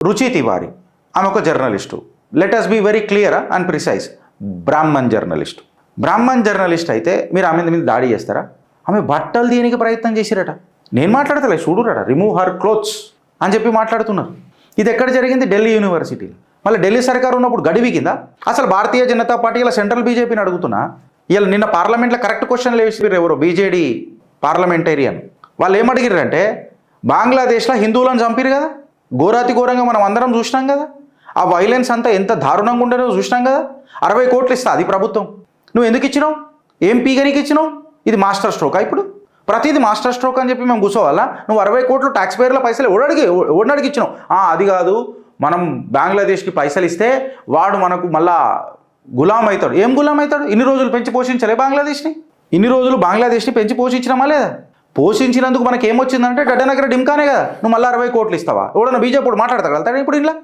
రుచి తివారీ ఆమె ఒక journalist. Let us be very clear and precise. Brahmin journalist అయితే మీరు ఆమె మీద దాడి చేస్తారా? ఆమె బట్టలు తీయడానికి ప్రయత్నం చేసిరట. నేను మాట్లాడతలే, చూడురట. రిమూవ్ హర్ క్లోత్స్ అని చెప్పి మాట్లాడుతున్నారు. ఇది ఎక్కడ జరిగింది? ఢిల్లీ యూనివర్సిటీలో. మళ్ళీ ఢిల్లీ సర్కారు ఉన్నప్పుడు గడివి కింద అసలు భారతీయ జనతా పార్టీ ఇలా సెంట్రల్ బీజేపీని అడుగుతున్నా. ఇలా నిన్న పార్లమెంట్లో కరెక్ట్ క్వశ్చన్లు వేసిరు ఎవరో బీజేడీ పార్లమెంటేరియన్. వాళ్ళు ఏమడిగిరంటే, బంగ్లాదేశ్లో హిందువులను చంపిరు కదా, ఘోరాతి ఘోరంగా మనం అందరం చూసినాం కదా, ఆ వైలెన్స్ అంతా ఎంత దారుణంగా ఉండేదో చూసినాం కదా, 60 కోట్లు ఇస్తా అది ప్రభుత్వం. నువ్వు ఎందుకు ఇచ్చినావు? ఏం పీగనికి ఇచ్చినావు? ఇది మాస్టర్ స్ట్రోకా? ఇప్పుడు ప్రతిదీ మాస్టర్ స్ట్రోక్ అని చెప్పి మేము కూర్చోవాలా? నువ్వు 60 కోట్లు ట్యాక్స్ పేర్ల పైసలు ఓడడికి ఇచ్చినావు. అది కాదు, మనం బంగ్లాదేశ్కి పైసలు ఇస్తే వాడు మనకు మళ్ళా గులాం అవుతాడు. ఏం గులాం అవుతాడు? ఇన్ని రోజులు పెంచి పోషించలే బంగ్లాదేశ్ని? ఇన్ని రోజులు బంగ్లాదేశ్ని పెంచి పోషించినామా లేదా? పోషించినందుకు మనకి ఏమొచ్చిందంటే గడ్డనగర డింకానే కదా. నువ్వు మళ్ళీ 60 కోట్లు ఇస్తావా? ఎవడన్నా బీజేపీ మాట్లాడతాడు ఇప్పుడు ఇలా